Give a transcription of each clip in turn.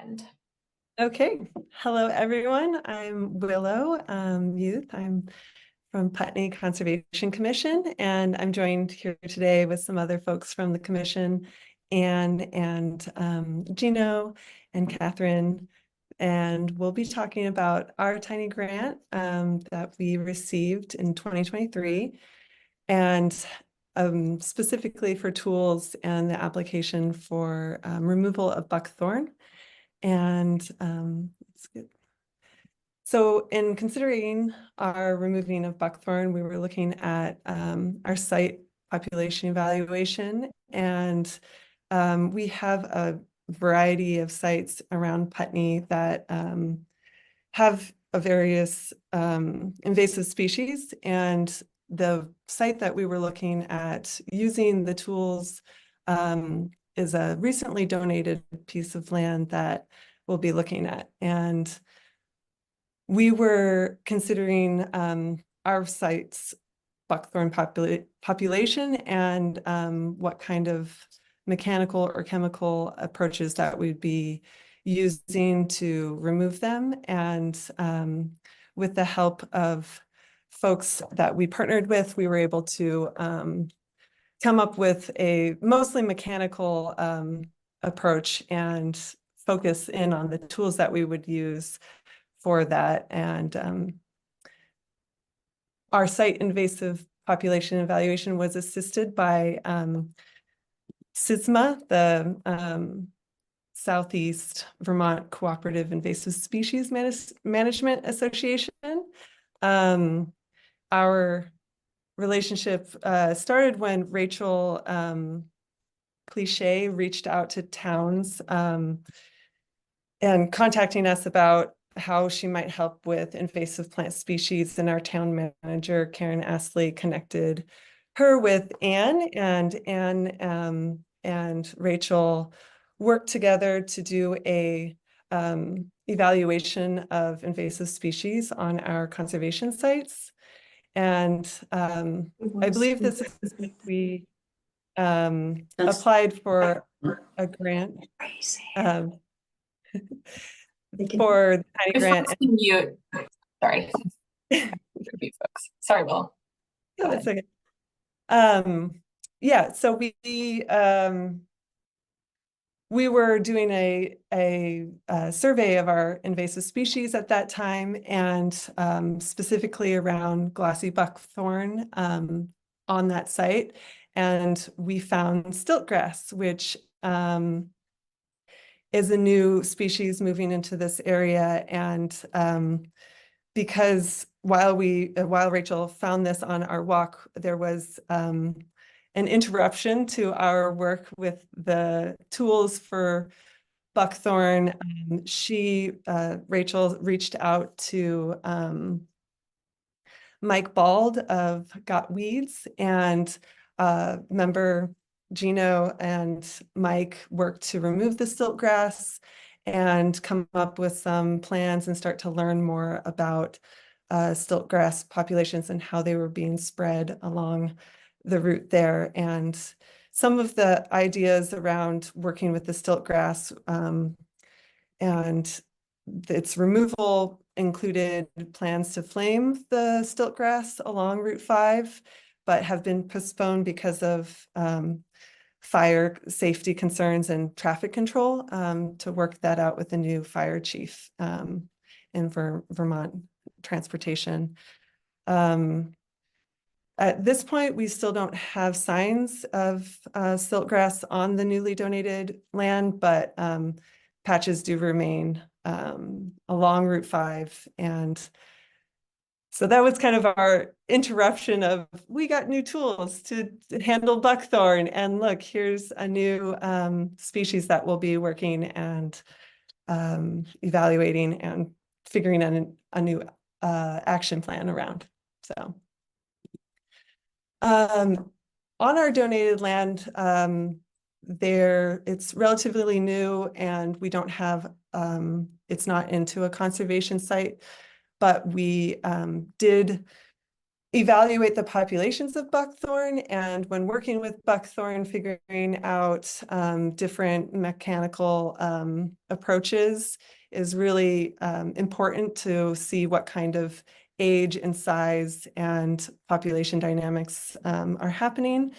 end. Okay. Hello, everyone. I'm Willow Uth. I'm from Putney Conservation Commission, and I'm joined here today with some other folks from the commission, Anne and Gino and Catherine. And we'll be talking about our tiny grant that we received in 2023, and specifically for tools and the application for removal of buckthorn. And let's get. So in considering our removing of buckthorn, we were looking at our site population evaluation, and we have a variety of sites around Putney that have a various invasive species, and the site that we were looking at using the tools is a recently donated piece of land that we'll be looking at. And we were considering our site's buckthorn population and what kind of mechanical or chemical approaches that we'd be using to remove them. And with the help of folks that we partnered with, we were able to come up with a mostly mechanical approach and focus in on the tools that we would use for that. And our site invasive population evaluation was assisted by SISMA, the Southeast Vermont Cooperative Invasive Species Management Association. Our relationship started when Rachel Cliche reached out to towns and contacting us about how she might help with invasive plant species, and our town manager, Karen Astley, connected her with Anne, and Anne and Rachel worked together to do a evaluation of invasive species on our conservation sites. And I believe this is we applied for a grant for the tiny grant. Mute. Sorry. Folks. Sorry, Will. Yeah, that's okay. Yeah, so we were doing a survey of our invasive species at that time, and specifically around glossy buckthorn on that site. And we found stiltgrass, which is a new species moving into this area. And because while Rachel found this on our walk, there was an interruption to our work with the tools for buckthorn. Rachel reached out to Mike Bald of Got Weeds, and member Gino and Mike worked to remove the stiltgrass and come up with some plans and start to learn more about stiltgrass populations and how they were being spread along the route there. And some of the ideas around working with the stiltgrass and its removal included plans to flame the stiltgrass along Route 5, but have been postponed because of fire safety concerns and traffic control, to work that out with the new fire chief in Vermont Transportation. At this point, we still don't have signs of stiltgrass on the newly donated land, but patches do remain along Route 5. And so that was kind of our interruption of, we got new tools to handle buckthorn, and look, here's a new species that we'll be working and evaluating and figuring out a new action plan around. So on our donated land, it's relatively new, and we don't have, it's not into a conservation site, but we did evaluate the populations of buckthorn, and when working with buckthorn, figuring out different mechanical approaches is really important to see what kind of age and size and population dynamics are happening.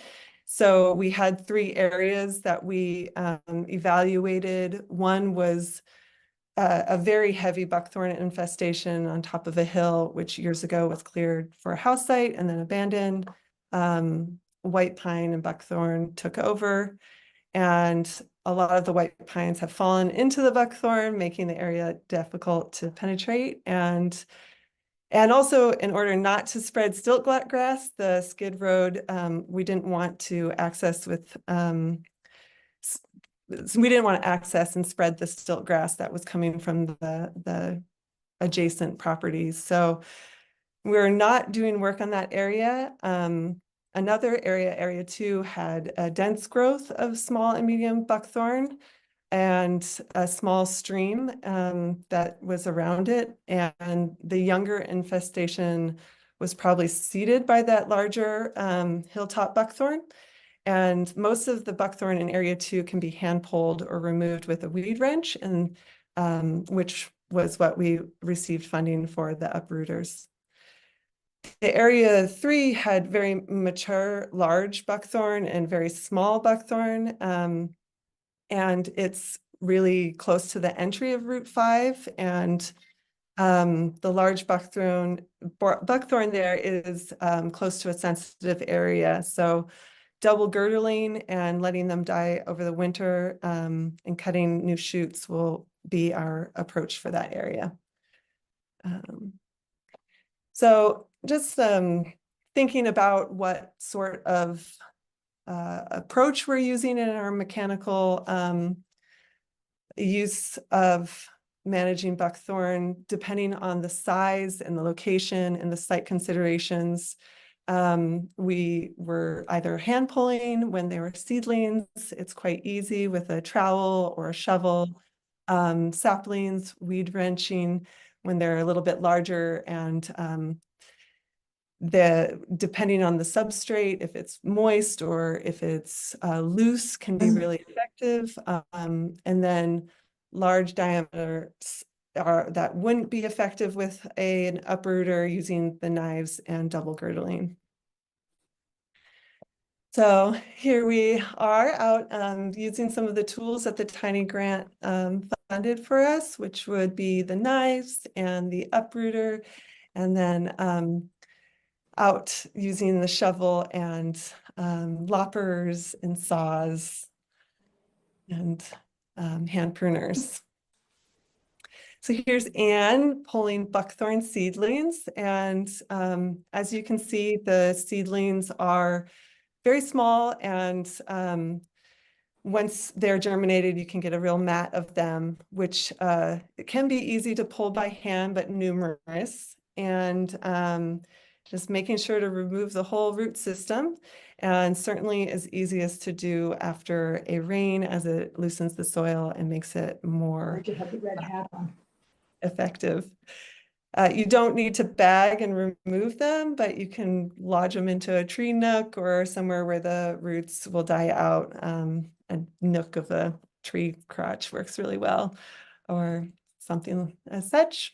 So we had 3 areas that we evaluated. One was a very heavy buckthorn infestation on top of a hill, which years ago was cleared for a house site and then abandoned. White pine and buckthorn took over, and a lot of the white pines have fallen into the buckthorn, making the area difficult to penetrate. And also, in order not to spread stilt grass, the skid road, we didn't want to access with we didn't want to access and spread the stilt grass that was coming from the adjacent properties. So we're not doing work on that area. Another area, area 2, had a dense growth of small and medium buckthorn and a small stream that was around it. And the younger infestation was probably seeded by that larger hilltop buckthorn. And most of the buckthorn in area 2 can be hand pulled or removed with a weed wrench, and which was what we received funding for the uprooters. The area 3 had very mature, large buckthorn and very small buckthorn. And it's really close to the entry of Route 5. And the large buckthorn there is close to a sensitive area. So double girdling and letting them die over the winter and cutting new shoots will be our approach for that area. So just thinking about what sort of approach we're using in our mechanical use of managing buckthorn, depending on the size and the location and the site considerations. We were either hand pulling when they were seedlings. It's quite easy with a trowel or a shovel. Saplings, weed wrenching when they're a little bit larger, and depending on the substrate, if it's moist or if it's loose, can be really effective. And then large diameters that wouldn't be effective with an uprooter, using the knives and double girdling. So here we are out using some of the tools that the Tiny Grant funded for us, which would be the knives and the uprooter, and then out using the shovel and loppers and saws and hand pruners. So here's Anne pulling buckthorn seedlings, and as you can see, the seedlings are very small, and once they're germinated, you can get a real mat of them, which it can be easy to pull by hand, but numerous. And just making sure to remove the whole root system, and certainly is easiest to do after a rain, as it loosens the soil and makes it more effective. You don't need to bag and remove them, but you can lodge them into a tree nook or somewhere where the roots will die out. A nook of a tree crotch works really well, or something as such.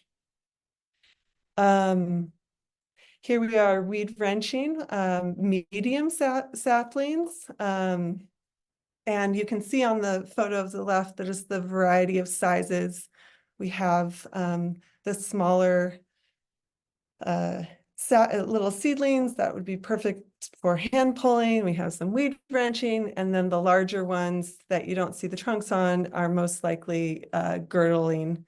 Here we are weed wrenching medium saplings. And you can see on the photo of the left, there's the variety of sizes. We have the smaller little seedlings that would be perfect for hand pulling. We have some weed wrenching, and then the larger ones that you don't see the trunks on are most likely girdling.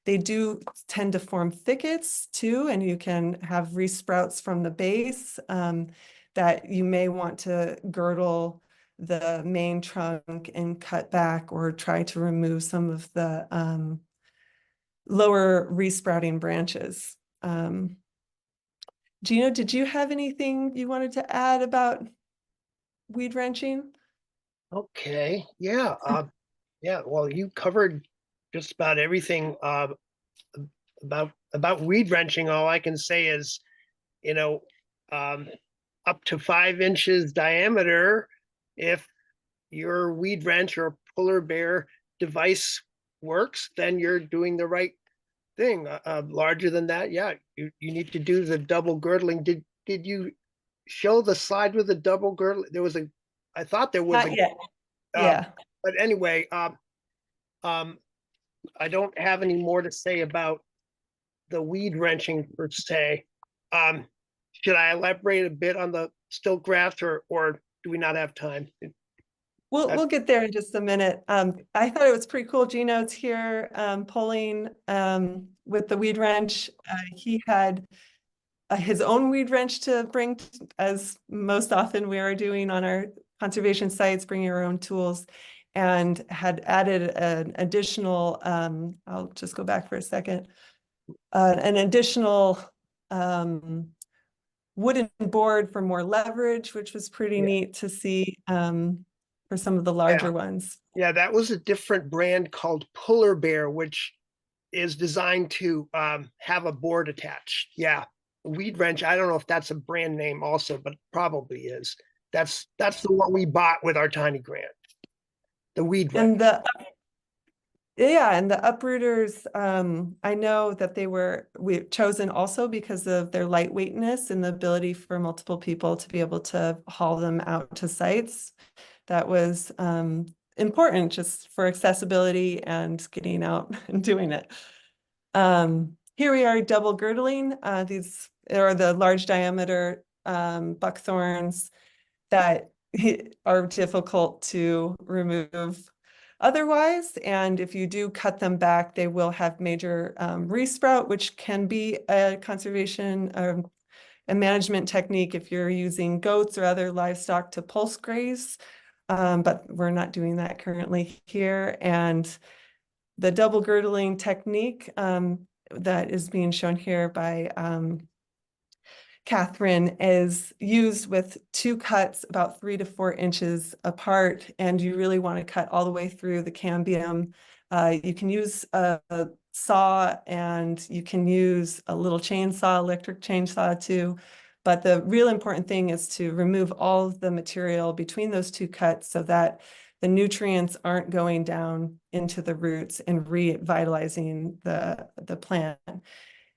They do tend to form thickets too, and you can have resprouts from the base that you may want to girdle the main trunk and cut back, or try to remove some of the lower resprouting branches. Gino, did you have anything you wanted to add about weed wrenching? Okay, yeah, yeah. Well, you covered just about everything about weed wrenching. All I can say is, you know, up to 5 inches diameter. If your weed wrench or puller bear device works, then you're doing the right thing. Larger than that, yeah, you need to do the double girdling. Did you show the slide with the double girdle? There was I thought there was Not yet. um, Yeah. but anyway, I don't have any more to say about the weed wrenching per se. Should I elaborate a bit on the stilt graft, or do we not have time? We'll get there in just a minute. I thought it was pretty cool. Gino's here pulling with the weed wrench. He had his own weed wrench to bring, as most often we are doing on our conservation sites, bringing our own tools, and had added an additional, I'll just go back for a second, an additional wooden board for more leverage, which was pretty neat to see for some of the larger ones. Yeah, that was a different brand called Puller Bear, which is designed to have a board attached. Yeah, weed wrench. I don't know if that's a brand name also, but probably is. That's the one we bought with our tiny grant. The weed wrench. And the uprooters, I know that we've chosen also because of their lightweightness and the ability for multiple people to be able to haul them out to sites. That was important just for accessibility and getting out and doing it. Here we are double girdling. These are the large diameter buckthorns that are difficult to remove otherwise. And if you do cut them back, they will have major resprout, which can be a conservation a management technique if you're using goats or other livestock to pulse graze. But we're not doing that currently here. And the double girdling technique that is being shown here by Catherine is used with 2 cuts about 3 to 4 inches apart, and you really want to cut all the way through the cambium. You can use a saw, and you can use a little chainsaw, electric chainsaw too. But the real important thing is to remove all of the material between those 2 cuts so that the nutrients aren't going down into the roots and revitalizing the plant.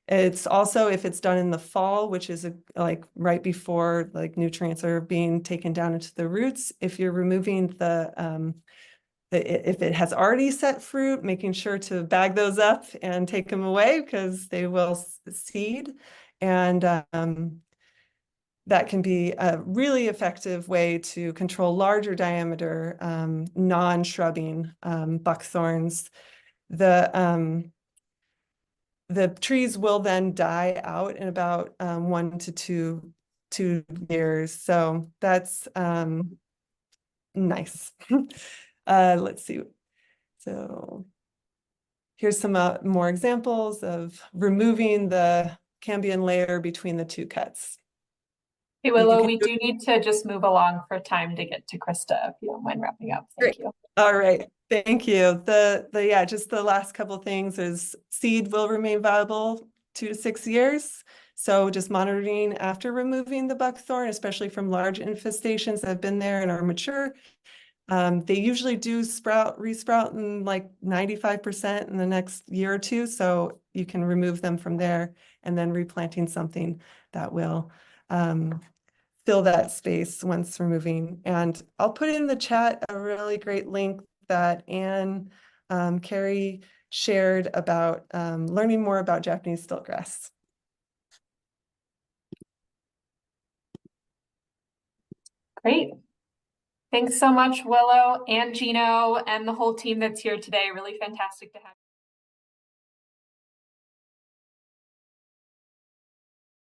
It's also, if it's done in the fall, which is like right before like nutrients are being taken down into the roots, if you're removing if it has already set fruit, making sure to bag those up and take them away because they will seed. And that can be a really effective way to control larger diameter non-shrubbing buckthorns. The trees will then die out in about 1 to 2 years. So that's nice. Let's see. So here's some more examples of removing the cambium layer between the 2 cuts. Hey, Willow, we do need to just move along for time to get to Krista, if you don't mind wrapping up. Thank you. All right. Thank you. Just the last couple things is seed will remain viable 2 to 6 years. So just monitoring after removing the buckthorn, especially from large infestations that have been there and are mature. They usually do resprout in like 95% in the next year or 2. So you can remove them from there and then replanting something that will fill that space once removing. And I'll put in the chat a really great link that Anne Carey shared about learning more about Japanese stiltgrass. Great. Thanks so much, Willow and Gino and the whole team that's here today. Really fantastic to have you.